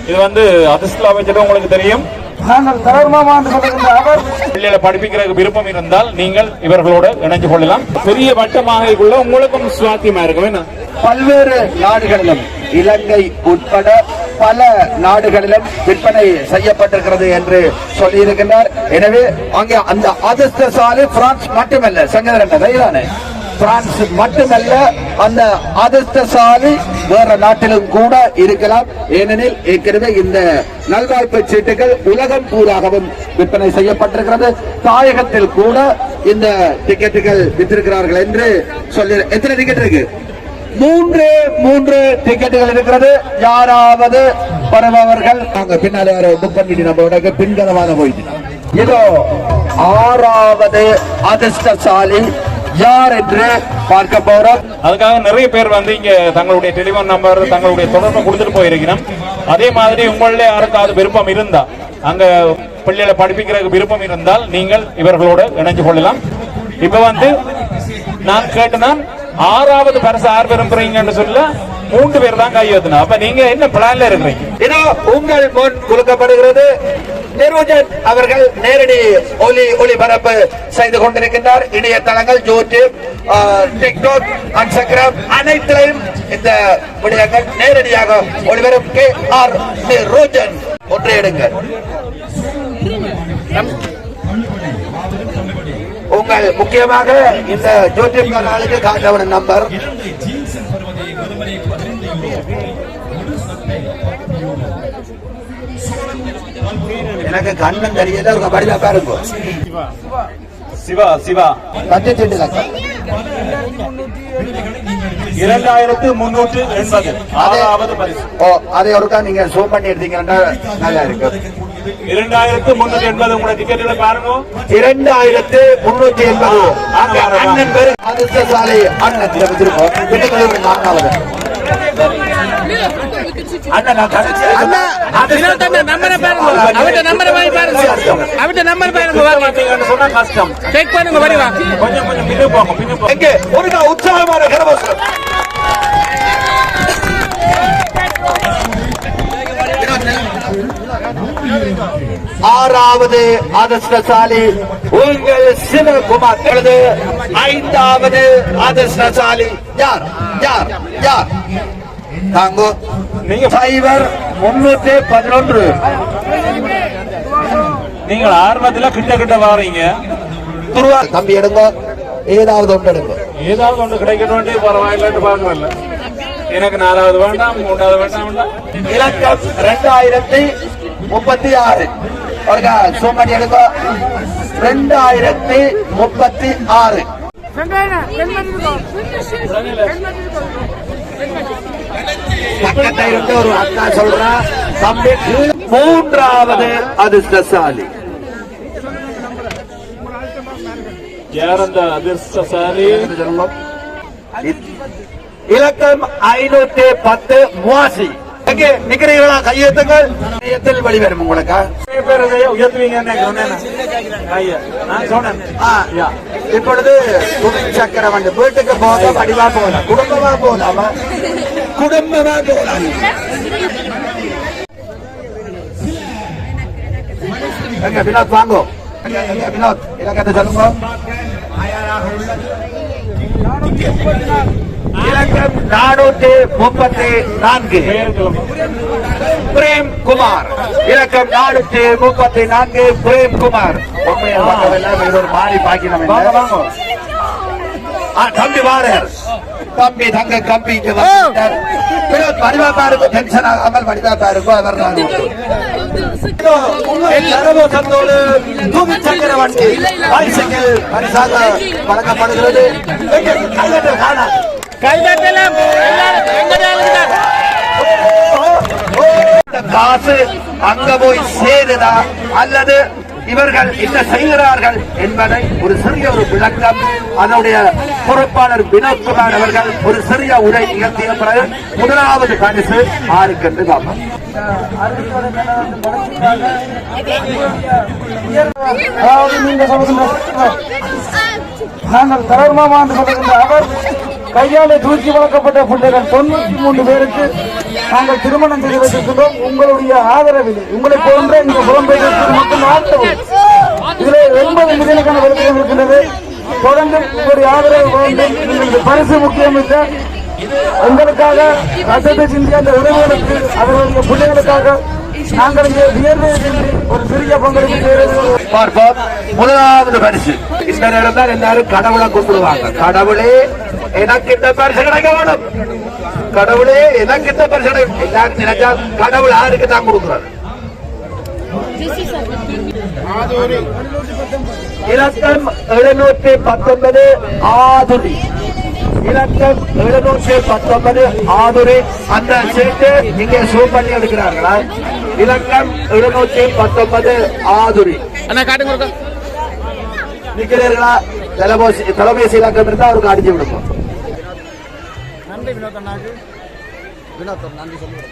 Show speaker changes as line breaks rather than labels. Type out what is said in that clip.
இது வந்து அதிர்ஷ்டம் அமைச்சர் உங்களுக்கு தெரியும்.
நாங்கள் தளர்மாமா என்று சொல்லுகின்ற அவர்
பிள்ளைகளை படிப்பிக்கிறதுக்கு விருப்பம் இருந்தால் நீங்கள் இவர்களோட இணைஞ்சு கொள்ளலாம். பெரிய வட்டமாக உங்களுக்கும் சுவாத்தியமா இருக்கும்.
பல்வேறு நாடுகளிலும் இலங்கை உட்பட பல நாடுகளிலும் விற்பனை செய்யப்பட்டிருக்கிறது என்று சொல்லியிருக்கின்றார். எனவே அங்கே அந்த அதிர்ஷ்டசாலி பிரான்ஸ் மட்டுமல்ல, சங்கரன் பிரான்ஸ் மட்டுமல்ல, அந்த அதிர்ஷ்டசாலி வேற நாட்டிலும் கூட இருக்கலாம். ஏனெனில் ஏற்கனவே இந்த நல்வாய்ப்பு சீட்டுகள் உலகம் பூராகவும் விற்பனை செய்யப்பட்டிருக்கிறது. தாயகத்தில் கூட இந்த டிக்கெட்டுகள் விற்றிருக்கிறார்கள் என்று சொல்லி. எத்தனை டிக்கெட் இருக்கு? மூன்று டிக்கெட்டுகள் இருக்கிறது. யாராவது வருபவர்கள் நாங்க பின்னாலே புக் பண்ணிட்டு நம்மளோட பின்கதவாத போயிட்டு இதோ 6வது அதிர்ஷ்டசாலி யார் என்று பார்க்க போறோம்.
அதுக்காக நிறைய பேர் வந்து இங்க தங்களுடைய டெலிபோன் நம்பர், தங்களுடைய தொடர்பு கொடுத்துட்டு போயிருக்கணும். அதே மாதிரி உங்களே யாருக்காவது விருப்பம் இருந்தா, அங்க பிள்ளைகளை படிப்பிக்கிறதுக்கு விருப்பம் இருந்தால் நீங்கள் இவர்களோட இணைஞ்சு கொள்ளலாம். இப்ப வந்து நான் கேட்டேன் 6வது பரிசு யார் விரும்புறீங்கன்னு சொல்ல 3 பேர் தான் கை ஏத்தணும். அப்ப நீங்க என்ன பிளான்ல இருக்கிறீங்க?
இதோ உங்கள் முன் கொடுக்கப்படுகிறது. நிரோஜன் அவர்கள் நேரடி ஒளிபரப்பு செய்து கொண்டிருக்கின்றார். இணையதளங்கள், யூடியூப், டிக்டாக், இன்ஸ்டாகிராம் அனைத்திலும் இந்த விடயங்கள் நேரடியாக ஒளிபரப்பு. KR நிரோஜன் ஒன்றை எடுங்கள். உங்கள் முக்கியமாக இந்த யூடியூப் சேனலுக்கு காட்டவன நம்பர் எனக்கு கண்ணன் தெரியல. ஒரு படிவா பாருங்க.
சிவா 2380 6வது பரிசு.
அதை ஒருக்கா நீங்க ஜூம் பண்ணி எடுத்தீங்கன்னா நல்லா இருக்கு.
2380 உங்களோட டிக்கெட்டுகளை பாருங்க.
2380 அண்ணன் பேரு அதிர்ஷ்டசாலி அண்ணன் வச்சிருக்கோம். பின்னுக்கு 4வது உற்சாகமான கரகோஷம். 6வது அதிர்ஷ்டசாலி உங்கள் சிவகுமார். 5வது அதிர்ஷ்டசாலி யார் யார் யார்? தாங்கோ
நீங்க
311.
நீங்கள் ஆர்வத்தில் கிட்ட வாரீங்க.
தம்பி எடுங்க, ஏதாவது ஒன்று எடுங்க.
ஏதாவது ஒன்று கிடைக்கணும். பரவாயில்லைன்னு பார்க்கல. எனக்கு 4வது வேண்டாம், 3வது வேண்டாம்.
இலக்கம் 2036. சோமணி எடுங்க. 2036. பக்கத்தை இருந்து ஒரு அக்கா சொல்றா தம்பி. 3வது அதிர்ஷ்டசாலி
யார்? அந்த அதிர்ஷ்டசாலி
இலக்கம் 510 மூவாசி. நிக்கிறீங்களா? கையெழுத்துங்கள். கையெழுத்தில் வெளிவரும் உங்களுக்கு. இப்பொழுது சக்கரம் வந்து வீட்டுக்கு போக படிவா போகலாம், குடும்பமா போகலாமா? குடும்பமா போகலாம். வினோத் வாங்கோ. வினோத் இலக்கத்தை சொல்லுங்க. இலக்கம் 434 பிரேம் குமார். இலக்கம் 434 பிரேம் குமார். ஒரு மாறி பாக்கினம். தம்பி வாரர். தம்பி தங்க கம்பி வடிவாப்பா இருக்கும். டென்ஷன் ஆகாமல் வடிவாப்பா இருக்கும். அவர் சக்கர வண்டி பைசைக்கிள் பரிசாக வழங்கப்படுகிறது. காசு அங்க போய் சேருதா அல்லது இவர்கள் என்ன செய்கிறார்கள் என்பதை ஒரு சிறிய ஒரு விளக்கம் அதனுடைய பொறுப்பாளர் வினோத்குமார் அவர்கள் ஒரு சிறிய உரை நிகழ்த்திய பிறகு 1வது பரிசு ஆருக்கு என்று பார்ப்போம். நாங்கள் தளர்மாமா என்று சொல்லுகின்ற அவர்
கையாலே தூக்கி வளர்க்கப்பட்ட பிள்ளைகள் 93 பேருக்கு நாங்கள் திருமணம் செய்து வைத்திருக்கின்றோம். உங்களுடைய ஆதரவில் உங்களை போன்ற இந்த புலம்பெயர் மக்கள் ஆதரவு இதில் 80 மில்லியனுக்கான வருமானம் இருக்கின்றது. தொடர்ந்து உங்களுடைய ஆதரவு வேண்டும். எங்களுக்கு பரிசு முக்கியம் இல்லை, எங்களுக்காக ரத்தத்தை சிந்திய அந்த உறவுகளுக்கு அவர்களுடைய பிள்ளைகளுக்காக நாங்கள் இங்கே வியர்வை ஒரு சிறிய பங்களிப்பு செய்வது.
பார்ப்போம். முதலாவது பரிசு இந்த நேரம் தான் எல்லாரும் கடவுளை கூப்பிடுவாங்க. கடவுளே எனக்கு இந்த பரிசு கிடைக்க வேணும், கடவுளே எனக்கு இந்த பரிசு கிடைக்கும். எல்லாரும் நினைச்சா கடவுள் யாருக்கு தான் கொடுக்கிறார். இலக்கம் 719 ஆதுரி, இலக்கம் 719 ஆதுரி. அந்த சீட்டு இங்கே சூம் பண்ணி எடுக்கிறார்களா? இலக்கம் 719 ஆதுரி நிற்கிறீர்களா? தொலைபேசி இலக்கம் இருந்தா அவருக்கு அடிச்சு விடுவோம்.
நன்றி வினோத் அண்ணாக்கு. வினோத் நன்றி சொல்லுங்க.